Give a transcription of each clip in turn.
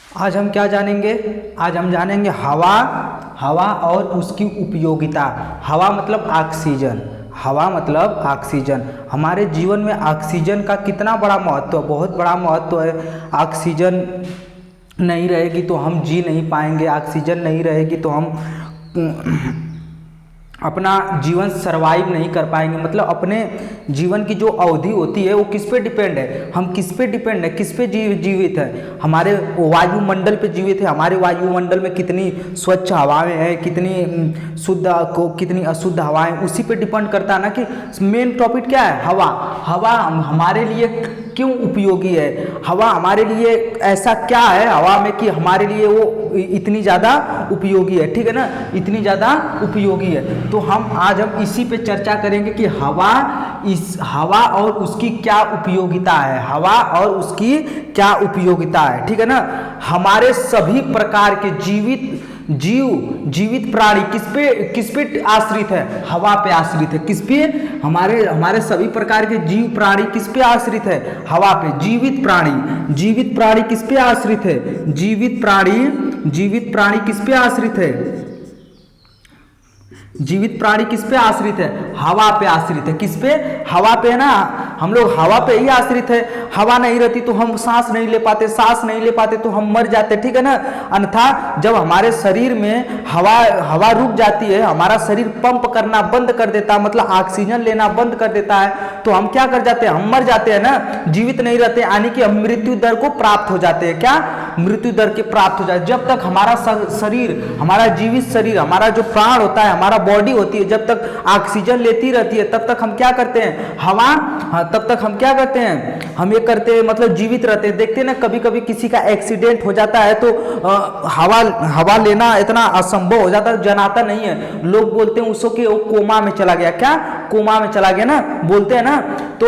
आज हम क्या जानेंगे? आज हम जानेंगे हवा। हवा और उसकी उपयोगिता। हवा मतलब ऑक्सीजन। हवा मतलब ऑक्सीजन। हमारे जीवन में ऑक्सीजन का कितना बड़ा महत्व, बहुत बड़ा महत्व है। ऑक्सीजन नहीं रहेगी तो हम जी नहीं पाएंगे। ऑक्सीजन नहीं रहेगी तो हम अपना जीवन सरवाइव नहीं कर पाएंगे। मतलब अपने जीवन की जो अवधि होती है वो किस पे डिपेंड है? हम किस पे डिपेंड है, किस पे जीवित है? हमारे वायुमंडल पे जीवित है। हमारे वायुमंडल में कितनी स्वच्छ हवाएं हैं, कितनी शुद्ध को कितनी अशुद्ध हवाएं, उसी पे डिपेंड करता है ना। कि मेन टॉपिक क्या है? हवा। हवा हमारे लिए क्यों उपयोगी है? हवा हमारे लिए ऐसा क्या है हवा में कि हमारे लिए वो इतनी ज़्यादा उपयोगी है? ठीक है ना, इतनी ज़्यादा उपयोगी है। तो आज हम इसी पे चर्चा करेंगे कि हवा और उसकी क्या उपयोगिता है। हवा और उसकी क्या उपयोगिता है, ठीक है ना। हमारे सभी प्रकार के जीवित प्राणी किस पे आश्रित है? हवा पे आश्रित है। किस पे? हमारे सभी प्रकार के जीव प्राणी किस पे आश्रित है? हवा पे। जीवित प्राणी किस पे आश्रित है? जीवित प्राणी किस पे आश्रित है? जीवित प्राणी किस पे आश्रित है? हवा पे आश्रित है। किस पे? हवा पे है ना। हम लोग हवा पे ही आश्रित है। हवा नहीं रहती तो हम सांस नहीं ले पाते, सांस नहीं ले पाते तो हम मर जाते, ठीक है ना। अन्यथा जब हमारे शरीर में हवा रुक जाती है, हमारा शरीर पंप करना बंद कर देता है, मतलब ऑक्सीजन लेना बंद कर देता है, तो हम क्या कर जाते हैं? हम मर जाते हैं ना, जीवित नहीं रहते, यानी कि हम मृत्यु दर को प्राप्त हो जाते हैं। क्या? मृत्यु दर के प्राप्त हो जाए। जब तक हमारा शरीर, हमारा जीवित शरीर, हमारा जो प्राण होता है, हमारा बॉडी होती है, जब तक ऑक्सीजन लेती रहती है तब तक हम क्या करते हैं? तब तक हम क्या करते हैं? हम ये करते हैं, मतलब जीवित रहते हैं। देखते हैं ना, कभी कभी किसी का एक्सीडेंट हो जाता है तो हवा लेना इतना असंभव हो जाता है, जनाता नहीं है। लोग बोलते हैं उसको कि वो कोमा में चला गया। क्या? कोमा में चला गया ना, बोलते हैं ना। तो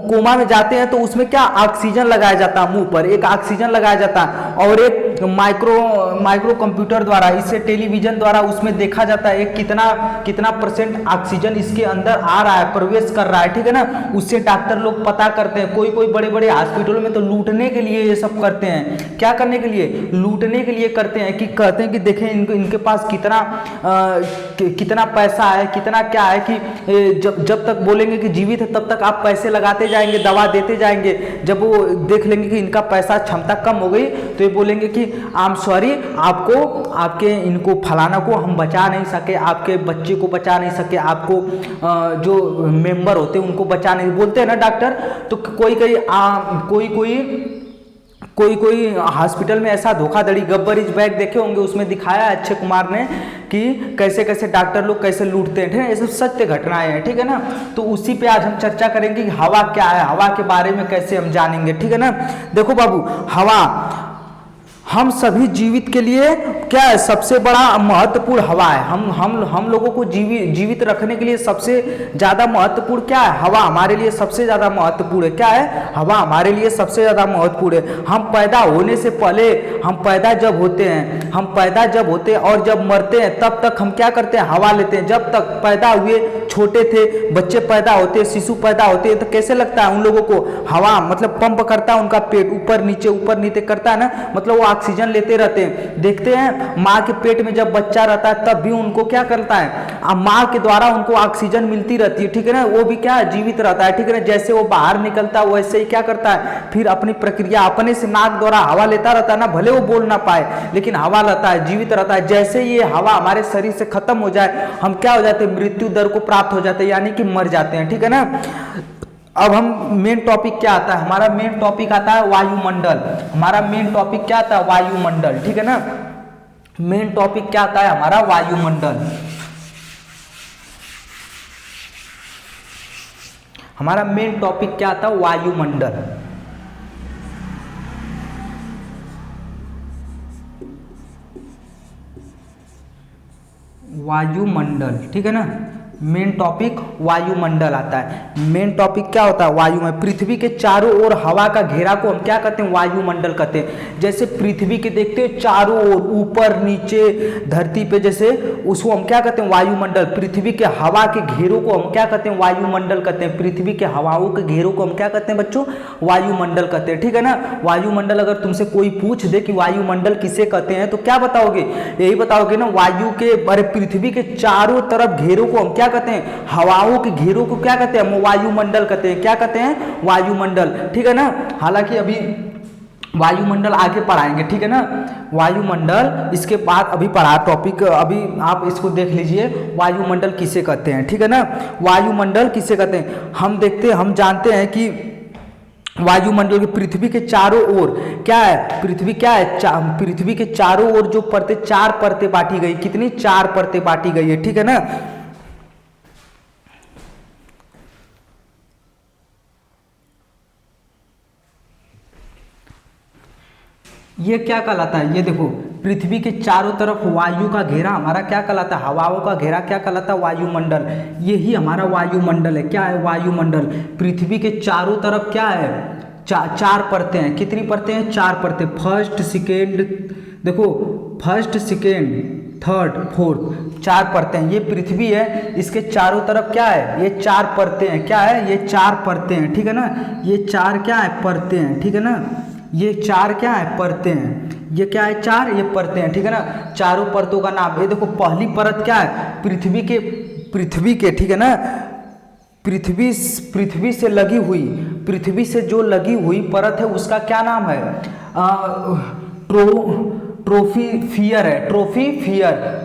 कोमा में जाते हैं तो उसमें क्या? ऑक्सीजन लगाया जाता है, मुंह पर एक ऑक्सीजन लगाया जाता है और एक माइक्रो कंप्यूटर द्वारा, इससे टेलीविजन द्वारा उसमें देखा जाता है कितना परसेंट ऑक्सीजन इसके अंदर आ रहा है, प्रवेश कर रहा है, ठीक है ना। उससे डॉक्टर लोग पता करते हैं। कोई बड़े बड़े हॉस्पिटलों में तो लूटने के लिए ये सब करते हैं। क्या करने के लिए? लूटने के लिए करते हैं। कि कहते हैं कि देखें इनके पास कितना पैसा है, कितना क्या है, कि जब तक बोलेंगे कि जीवित है तब तक आप पैसे लगाते जाएंगे, दवा देते जाएंगे। जब वो देख लेंगे कि इनका पैसा क्षमता कम हो गई तो ये बोलेंगे कि आई एम सॉरी, इनको फलाना को हम बचा नहीं सके, आपके बच्चे को बचा नहीं सके, आपको जो मेंबर होते हैं उनको बचा नहीं, बोलते हैं ना डॉक्टर। तो कोई हॉस्पिटल में ऐसा धोखाधड़ी, गब्बर इज बैक देखे होंगे, उसमें दिखाया अक्षय कुमार ने कि कैसे कैसे डॉक्टर लोग कैसे लूटते हैं, ठीक है। ये सब सत्य घटनाएं हैं, ठीक है ना। तो उसी पे आज हम चर्चा करेंगे कि हवा क्या है, हवा के बारे में कैसे हम जानेंगे, ठीक है ना। देखो बाबू, हवा हम सभी जीवित के लिए क्या है? सबसे बड़ा महत्वपूर्ण हवा है। हम लोगों को जीवित रखने के लिए सबसे ज्यादा महत्वपूर्ण क्या है? हवा हमारे लिए सबसे ज्यादा महत्वपूर्ण है। क्या है? हवा हमारे लिए सबसे ज्यादा महत्वपूर्ण है। हम पैदा होने से पहले, हम पैदा जब होते हैं और जब मरते हैं तब तक हम क्या करते हैं? हवा लेते हैं। जब तक पैदा हुए, छोटे थे, बच्चे पैदा होते, शिशु पैदा होते हैं, तो कैसे लगता है उन लोगों को? हवा मतलब पंप करता है, उनका पेट ऊपर नीचे करता है ना, मतलब वो ऑक्सीजन लेते रहते हैं। देखते हैं माँ के पेट में जब बच्चा रहता है तब भी उनको क्या करता है? माँ के द्वारा उनको ऑक्सीजन मिलती रहती है, ठीक है ना। वो भी क्या है? जीवित रहता है, ठीक है ना। जैसे वो बाहर निकलता है वैसे ही क्या करता है? फिर अपनी प्रक्रिया अपने से नाक द्वारा हवा लेता रहता है ना, भले वो बोल ना पाए लेकिन हवा लेता है, जीवित रहता है। जैसे ये हवा हमारे शरीर से खत्म हो जाए, हम क्या हो जाते हैं? मृत्यु दर को प्राप्त हो जाते हैं, यानी कि मर जाते हैं, ठीक है ना। अब हम मेन टॉपिक क्या आता है? हमारा मेन टॉपिक आता है वायुमंडल। हमारा मेन टॉपिक क्या आता है? वायुमंडल, ठीक है ना। मेन टॉपिक क्या आता है हमारा? वायुमंडल। हमारा मेन टॉपिक क्या आता है? वायुमंडल। वायुमंडल, ठीक है ना। मेन टॉपिक वायुमंडल आता है। मेन टॉपिक क्या होता है? वायु में पृथ्वी के चारों ओर हवा का घेरा को हम क्या कहते हैं? वायुमंडल कहते हैं। जैसे पृथ्वी के देखते हो चारों ओर, ऊपर नीचे धरती पे, जैसे उसको हम क्या कहते हैं? वायुमंडल। पृथ्वी के हवा के घेरों को हम क्या कहते हैं? वायुमंडल कहते हैं। पृथ्वी के हवाओं के घेरों को हम क्या कहते हैं बच्चों? वायुमंडल कहते हैं, ठीक है ना। वायुमंडल अगर तुमसे कोई पूछ दे कि वायुमंडल किसे कहते हैं तो क्या बताओगे? यही बताओगे ना, वायु के पृथ्वी के चारों तरफ घेरों को हम क्या कहते हैं? हवाओं के घेरों को क्या कहते हैं? हम वायुमंडल कहते हैं। क्या कहते हैं? वायुमंडल, ठीक है ना। हालांकि अभी वायुमंडल आगे पढ़ाएंगे, ठीक है ना। वायुमंडल इसके बाद अभी पढ़ा टॉपिक, अभी आप इसको देख लीजिए, वायुमंडल किसे कहते हैं, ठीक है ना। वायुमंडल किसे कहते हैं हम जानते हैं कि वायुमंडल की पृथ्वी के चारों ओर क्या है? पृथ्वी क्या है? पृथ्वी के चारों ओर जो परतें, 4 परतें बांटी गई। कितनी? 4 परतें बांटी गई है, ठीक है ना। ये क्या कहलाता है? ये देखो, पृथ्वी के चारों तरफ वायु का घेरा हमारा क्या कहलाता है? हवाओं का घेरा क्या कहलाता है? वायुमंडल। यही हमारा वायुमंडल है। क्या है? वायुमंडल। पृथ्वी के चारों तरफ क्या है? 4 परतें हैं। कितनी परतें हैं? 4 परतें। फर्स्ट, सेकेंड, देखो, फर्स्ट, सेकेंड, थर्ड, फोर्थ, 4 परतें हैं। ये पृथ्वी है, इसके चारों तरफ क्या है? ये 4 परतें हैं। क्या है? ये 4 परतें हैं, ठीक है ना। ये 4 क्या है? परतें हैं, ठीक है ना। ये 4 क्या है? परतें हैं। ये क्या है? 4, ये परतें हैं, ठीक है ना। चारों परतों का नाम, ये देखो, पहली परत क्या है? पृथ्वी के, ठीक है ना। पृथ्वी से लगी हुई, पृथ्वी से जो लगी हुई परत है उसका क्या नाम है? ट्रोफोस्फियर है।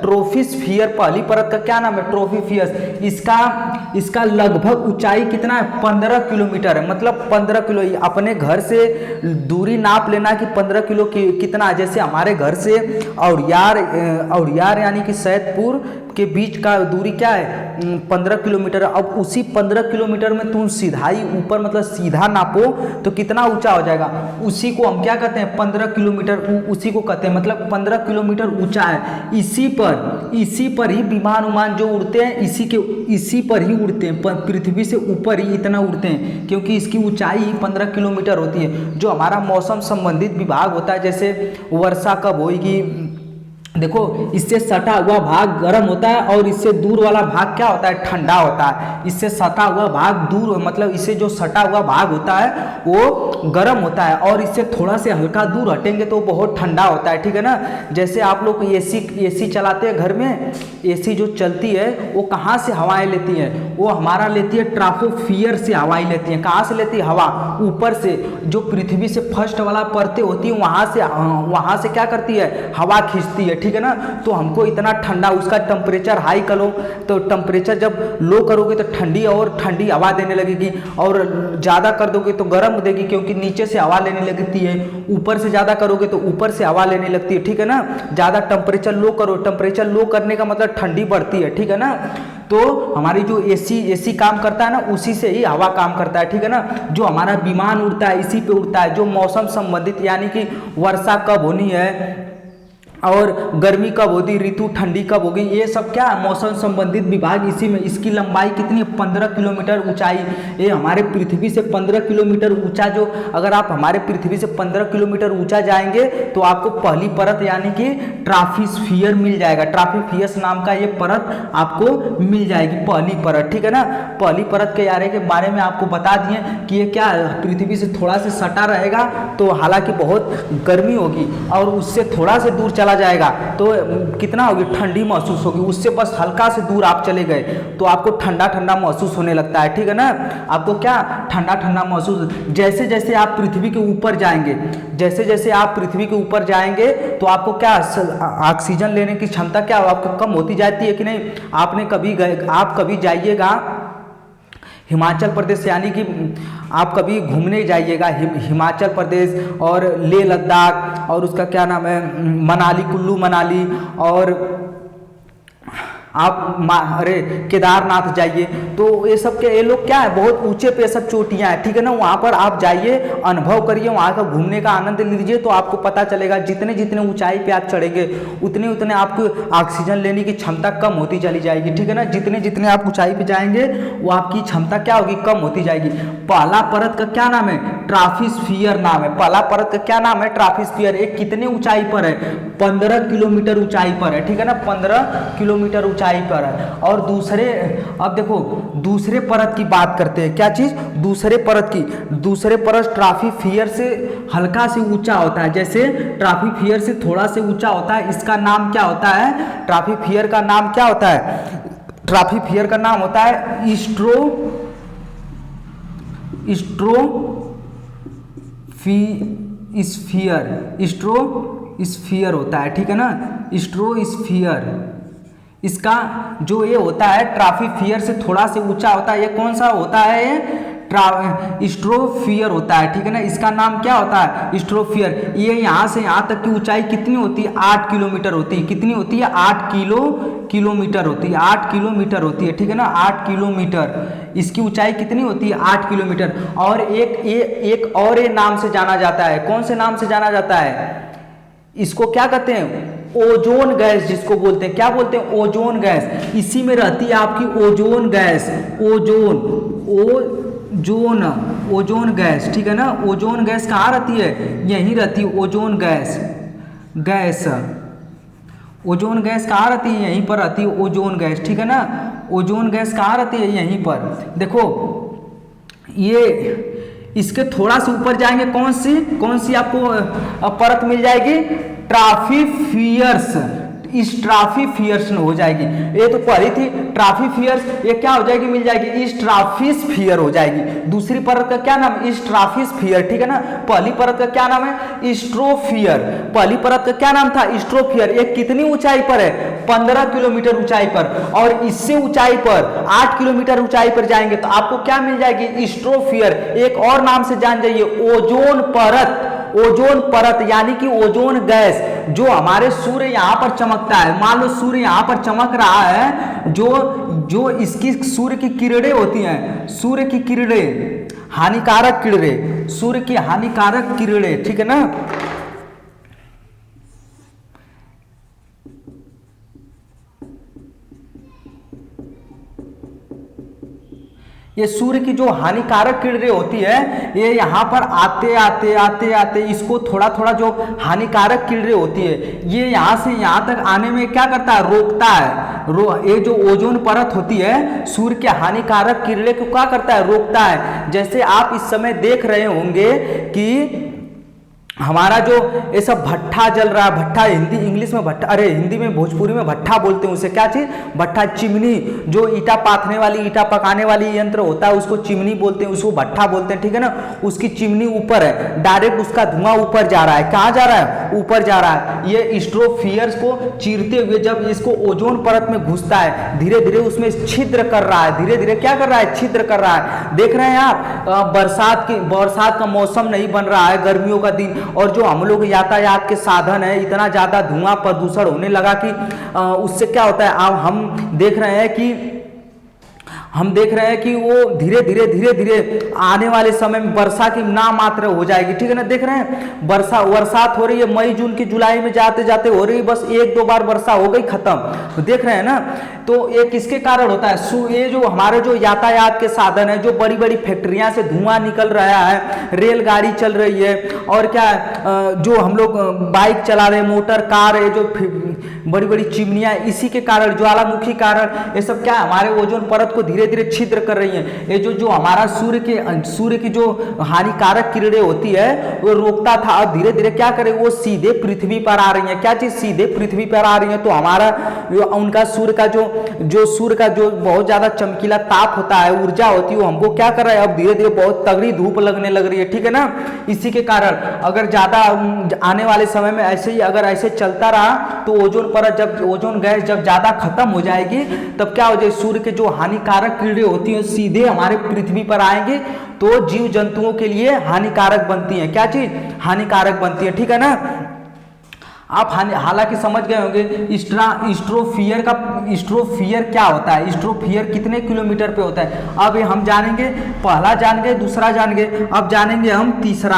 ट्रोफोस्फियर पहली परत का क्या नाम है? ट्रोफोस्फियर। इसका लगभग ऊंचाई कितना है? 15 किलोमीटर है। मतलब 15 किलो। अपने घर से दूरी नाप लेना कि 15 किलो कितना। जैसे हमारे घर से औड़ियार यानी कि सैदपुर के बीच का दूरी क्या है? 15 किलोमीटर। अब उसी 15 किलोमीटर में तुम सीधाई ऊपर, मतलब सीधा नापो तो कितना ऊंचा हो जाएगा? उसी को हम क्या कहते हैं? 15 किलोमीटर, उसी को कहते हैं, मतलब 15 किलोमीटर ऊंचा है। इसी पर ही विमान जो उड़ते हैं, इसी पर ही उड़ते हैं। पृथ्वी से ऊपर ही इतना उड़ते हैं, क्योंकि इसकी ऊंचाई ही 15 किलोमीटर होती है। जो हमारा मौसम संबंधित विभाग होता है, जैसे वर्षा कब होगी, देखो, इससे सटा हुआ भाग गर्म होता है और इससे दूर वाला भाग क्या होता है? ठंडा होता है। इससे सटा हुआ भाग दूर, मतलब इससे जो सटा हुआ भाग होता है वो गर्म होता है, और इससे थोड़ा से हल्का दूर हटेंगे तो बहुत ठंडा होता है, ठीक है ना। जैसे आप लोग एसी चलाते हैं घर में, एसी जो चलती है वो कहाँ से हवाएं लेती है? वो हमारा लेती है ट्रॉपोस्फियर से हवाएं लेती है। कहाँ से लेती है हवा? ऊपर से। जो पृथ्वी से फर्स्ट वाला परतें होती है वहाँ से क्या करती है? हवा खींचती है, ठीक है ना। तो हमको इतना ठंडा, उसका टेम्परेचर हाई करो तो टेम्परेचर जब लो करोगे तो ठंडी हवा देने लगेगी, और ज़्यादा कर दोगे तो गर्म देगी, क्योंकि नीचे से हवा लेने लगती है। ऊपर से ज़्यादा करोगे तो ऊपर से हवा लेने लगती है, ठीक है ना। ज़्यादा टेम्परेचर लो करो, टेम्परेचर लो करने का मतलब ठंडी बढ़ती है, ठीक है ना। तो हमारी जो एसी काम करता है ना, उसी से ही हवा काम करता है, ठीक है ना। जो हमारा विमान उड़ता है इसी पे उड़ता है। जो मौसम संबंधित, यानी कि वर्षा कब होनी है और गर्मी कब होगी, ऋतु ठंडी कब होगी, ये सब क्या है? मौसम संबंधित विभाग इसी में। इसकी लंबाई कितनी है? 15 किलोमीटर ऊंचाई। ये हमारे पृथ्वी से 15 किलोमीटर ऊंचा, जो अगर आप हमारे पृथ्वी से 15 किलोमीटर ऊंचा जाएंगे तो आपको पहली परत यानी कि ट्रॉपोस्फियर मिल जाएगा। ट्रॉपोस्फियर नाम का ये परत आपको मिल जाएगी, पहली परत, ठीक है ना। पहली परत के यारे के बारे में आपको बता दिए कि ये क्या पृथ्वी से थोड़ा से सटा रहेगा, तो हालांकि बहुत गर्मी होगी, और उससे थोड़ा से दूर चला जाएगा तो कितना होगी? ठंडी महसूस होगी। उससे बस हल्का से दूर आप चले गए तो आपको ठंडा ठंडा महसूस होने लगता है, ठीक है ना। आपको क्या? ठंडा ठंडा महसूस। जैसे जैसे आप पृथ्वी के ऊपर जाएंगे, तो आपको क्या? ऑक्सीजन लेने की क्षमता क्या आपको कम होती जाती है कि नहीं? आप कभी जाइएगा हिमाचल प्रदेश, यानी कि आप कभी घूमने जाइएगा हिमाचल प्रदेश और लेह लद्दाख, और उसका क्या नाम है, मनाली, कुल्लू मनाली, और अरे केदारनाथ जाइए, तो ये सब के ये लोग क्या है, बहुत ऊंचे पे सब चोटियां हैं, ठीक है ना। वहाँ पर आप जाइए, अनुभव करिए, वहाँ का घूमने का आनंद लीजिए, तो आपको पता चलेगा जितने जितने ऊंचाई पे आप चढ़ेंगे उतने उतने आपको ऑक्सीजन लेने की क्षमता कम होती चली जाएगी, ठीक है ना। जितने जितने आप ऊंचाई पे जाएंगे वो आपकी क्षमता क्या होगी, कम होती जाएगी। पहला परत का क्या नाम है, ट्रॉपोस्फियर नाम है। पहला परत का क्या नाम है, ट्रॉपोस्फियर। एक कितने ऊंचाई पर है, 15 किलोमीटर ऊंचाई पर है, ठीक है ना, 15 किलोमीटर ऊंचाई पर है। और दूसरे, अब देखो दूसरे परत की बात करते हैं, क्या चीज, दूसरे परत की। दूसरे परत ट्रॉपोस्फियर से हल्का से ऊंचा होता है, जैसे ट्रॉपोस्फियर से थोड़ा से ऊंचा होता है, इसका नाम क्या होता है, ट्रॉपोस्फियर का नाम क्या होता है, ट्रॉपोस्फियर का नाम होता है स्ट्रोस्फियर होता है, ठीक है ना, स्ट्रोस्फियर। इसका जो ये होता है ट्रॉपोस्फियर से थोड़ा से ऊंचा होता है, ये कौन सा होता है, स्ट्रोस्फियर होता है, ठीक है ना। इसका नाम क्या होता है, स्ट्रोस्फियर। ये यहाँ से यहाँ तक की ऊंचाई कितनी होती है, 8 किलोमीटर होती है। कितनी होती है, 8 किलोमीटर होती है, 8 किलोमीटर होती है, ठीक है ना, 8 किलोमीटर। इसकी ऊंचाई कितनी होती है, 8 किलोमीटर। और एक और ये नाम से जाना जाता है, कौन से नाम से जाना जाता है, इसको क्या कहते हैं, ओजोन गैस जिसको बोलते हैं, क्या बोलते हैं, ओजोन गैस। इसी में रहती है आपकी ओजोन गैस, ओजोन गैस, ठीक है ना। ओजोन गैस कहाँ रहती है, यहीं रहती है ओजोन गैस। ओजोन गैस कहाँ रहती है, यहीं पर रहती है ओजोन गैस, ठीक है ना। ओजोन गैस कहाँ रहती है, यहीं पर। देखो ये इसके थोड़ा सा ऊपर जाएंगे, कौन सी आपको परत मिल जाएगी, ट्रॉपोस्फियर्स। इस ट्रॉपोस्फियर्स हो जाएगी, ये तो पढ़ी थी ट्रॉपोस्फियर्स, ये क्या हो जाएगी, मिल जाएगी, इस ट्रॉपोस्फियर हो जाएगी। दूसरी परत का क्या नाम, इस ट्रॉपोस्फियर, ठीक है ना। पहली परत का क्या नाम है, स्ट्रोस्फियर। पहली परत का क्या नाम था, स्ट्रोस्फियर। ये कितनी ऊंचाई पर है, 15 किलोमीटर ऊंचाई पर। और इससे ऊंचाई पर 8 किलोमीटर ऊंचाई पर जाएंगे तो आपको क्या मिल जाएगी, स्ट्रोस्फियर। एक और नाम से जान जाइए, ओजोन परत। ओजोन परत यानी कि ओजोन गैस, जो हमारे सूर्य यहाँ पर चमकता है, मान लो सूर्य यहाँ पर चमक रहा है, जो इसकी सूर्य की किरणें होती हैं, सूर्य की किरणें, हानिकारक किरणें, सूर्य की हानिकारक किरणें, ठीक है ना। ये सूर्य की जो हानिकारक किरणें होती है, ये यहाँ पर आते इसको थोड़ा थोड़ा जो हानिकारक किरणें होती है, ये यहाँ से यहाँ तक आने में क्या करता है, रोकता है। ये जो ओजोन परत होती है, सूर्य के हानिकारक किरणें को क्या करता है, रोकता है। जैसे आप इस समय देख रहे होंगे कि हमारा जो ये सब भट्ठा जल रहा है, भट्ठा इंग्लिश में भट्ठा, अरे हिंदी में भोजपुरी में भट्ठा बोलते हैं उसे, क्या चीज, भट्ठा, चिमनी। जो ईटा पाथने वाली, ईटा पकाने वाली यंत्र होता है उसको चिमनी बोलते हैं, उसको भट्ठा बोलते हैं, ठीक है ना। उसकी चिमनी ऊपर है, डायरेक्ट उसका धुआं ऊपर जा रहा है, कहाँ जा रहा है, ऊपर जा रहा है। ये स्ट्रोस्फियर्स को चीरते हुए जब इसको ओजोन परत में घुसता है, धीरे धीरे उसमें छिद्र कर रहा है, धीरे धीरे क्या कर रहा है, छिद्र कर रहा है। देख रहे हैं आप, बरसात का मौसम नहीं बन रहा है, गर्मियों का दिन, और जो हम लोग यातायात के साधन है, इतना ज्यादा धुआं प्रदूषण होने लगा कि उससे क्या होता है, हम देख रहे हैं कि वो धीरे धीरे आने वाले समय में वर्षा की नामात्र हो जाएगी, ठीक है ना। देख रहे हैं बरसात हो रही है, मई जून की जुलाई में जाते जाते हो रही है, बस 1-2 बार वर्षा हो गई, खत्म। तो देख रहे हैं ना, तो ये किसके कारण होता है, ये जो हमारे जो यातायात के साधन है, जो बड़ी बड़ी फैक्ट्रियां से धुआं निकल रहा है, रेलगाड़ी चल रही है, और क्या जो हम लोग बाइक चला रहे हैं, मोटर कार है, जो बड़ी बड़ी चिमनियां, इसी के कारण, ज्वालामुखी कारण, ये सब क्या हमारे ओजोन परत को धीरे धीरे छिद्र कर रही है। ये जो हमारा सूर्य की जो हानिकारक किरणें होती है वो रोकता था, और धीरे धीरे क्या करे, वो सीधे पृथ्वी पर आ रही है। क्या चीज, सीधे पृथ्वी पर आ रही है। तो हमारा उनका सूर्य का जो बहुत ज्यादा चमकीला ताप होता है, ऊर्जा होती है, वो हमको क्या कर रहा है, अब धीरे धीरे बहुत तगड़ी धूप लगने लग रही है, ठीक है ना। इसी के कारण अगर ज्यादा आने वाले समय में ऐसे ही अगर ऐसे चलता रहा तो ओजोन गैस जब ज्यादा खत्म हो जाएगी, तब क्या हो जाएगी, सूर्य के जो हानिकारक किरणें होती हैं सीधे हमारे पृथ्वी पर आएंगे, तो जीव जंतुओं के लिए हानिकारक बनती है। क्या चीज, हानिकारक बनती है, ठीक है ना। आप हालांकि समझ गए होंगे स्ट्रोफियर क्या होता है, स्ट्रोफियर कितने किलोमीटर पे होता है। अब ये हम जानेंगे, पहला जान गए, दूसरा जान गए, अब जानेंगे हम तीसरा।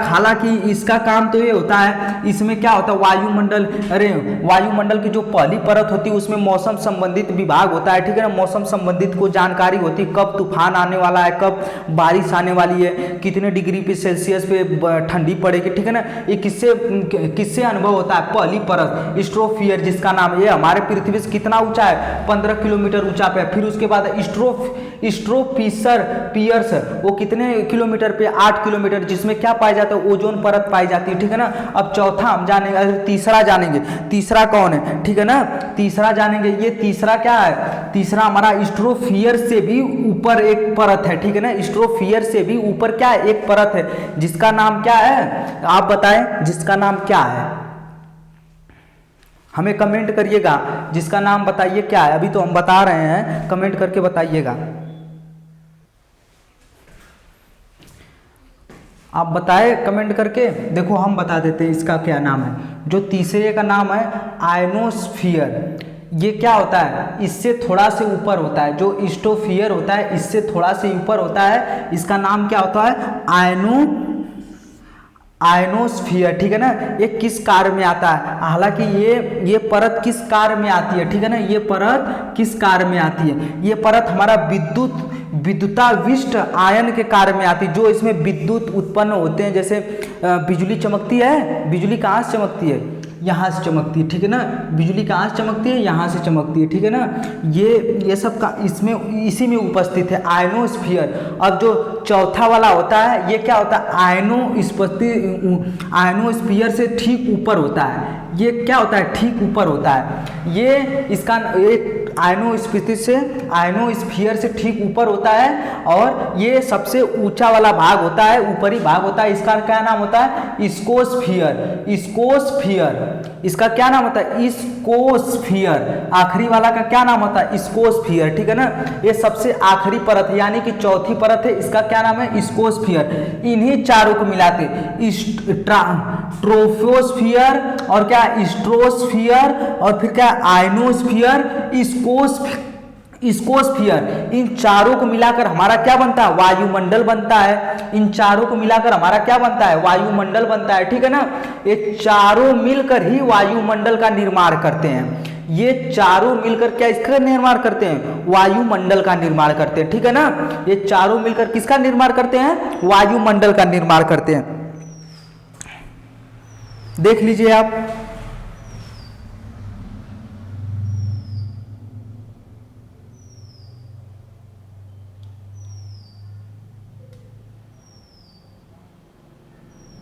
हालांकि इसका काम तो ये होता है, इसमें क्या होता है वायुमंडल, अरे वायुमंडल की जो पहली परत होती है उसमें मौसम संबंधित विभाग होता है, ठीक है ना। मौसम संबंधित को जानकारी होती है, कब तूफान आने वाला है, कब बारिश आने वाली है, कितने डिग्री पे सेल्सियस पे ठंडी पड़ेगी, ठीक है ना। ये किससे अनुभव होता है, पहली परत स्ट्रोफियर जिसका नाम, ये हमारे पृथ्वी से कितना ऊंचा है, 15 किलोमीटर ऊंचा पे। फिर उसके बाद स्ट्रोफियर्स वो कितने किलोमीटर पे, 8 किलोमीटर, जिसमें क्या पाया जाता है, ओजोन परत पाई जाती है, ठीक है ना। अब चौथा हम जानेंगे, तीसरा जानेंगे, तीसरा कौन है, ठीक है ना। तीसरा जानेंगे, ये तीसरा क्या है, तीसरा हमारा स्ट्रोफियर से भी ऊपर एक परत है, ठीक है ना। स्ट्रोफियर से भी ऊपर क्या है, एक परत है, जिसका नाम क्या है, आप बताएं जिसका नाम क्या है, हमें कमेंट करिएगा, जिसका नाम बताइए क्या है। अभी तो हम बता रहे हैं, कमेंट करके बताइएगा, आप बताए कमेंट करके। देखो हम बता देते हैं इसका क्या नाम है। जो तीसरे का नाम है आयनोस्फीयर। ये क्या होता है, इससे थोड़ा से ऊपर होता है, जो स्ट्रोफियर होता है इससे थोड़ा से ऊपर होता है, इसका नाम क्या होता है, आयनोस्फीयर, ठीक है ना। ये किस कार्य में आता है, हालांकि ये परत किस कार्य में आती है, ठीक है ना। ये परत किस कार्य में आती है, ये परत हमारा विद्युताविष्ट आयन के कार्य में आती है, जो इसमें विद्युत उत्पन्न होते हैं। जैसे बिजली चमकती है, बिजली कहाँ से चमकती है, यहाँ से चमकती है, ठीक है ना। बिजली कहाँ से चमकती है, यहाँ से चमकती है, ठीक है ना। ये सब का इसमें इसी में उपस्थित है आयनोस्फीयर। अब जो चौथा वाला होता है, ये क्या होता है, आयनोस्फीयर से ठीक ऊपर होता है। ये क्या होता है, ठीक ऊपर होता है। ये इसका एक आयनोस्फीयर से ठीक ऊपर होता है, और ये सबसे ऊंचा वाला भाग होता है, ऊपरी भाग होता है। इसका क्या नाम होता है, स्कोस्फीयर। इसका क्या नाम होता है, स्कोस्फीयर। आखिरी वाला का क्या नाम होता है, स्कोस्फीयर, ठीक है ना। ये सबसे आखिरी परत यानी कि चौथी परत है, इसका क्या नाम है, स्कोस्फीयर। इन्हीं चारों को मिलाते ट्रोपोस्फियर और क्या स्ट्रोस्फियर और फिर क्या आयनोस्फियर, स्कोस्फियर, इन चारों को मिलाकर हमारा क्या बनता है, वायुमंडल बनता है। इन चारों को मिलाकर हमारा क्या बनता है, वायुमंडल बनता है, ठीक है ना। ये चारों मिलकर ही वायुमंडल का निर्माण करते हैं। ये चारों मिलकर क्या इसका निर्माण करते हैं, वायुमंडल का निर्माण करते हैं, ठीक है ना। ये चारों मिलकर किसका निर्माण करते हैं, वायुमंडल का निर्माण करते हैं। देख लीजिए आप।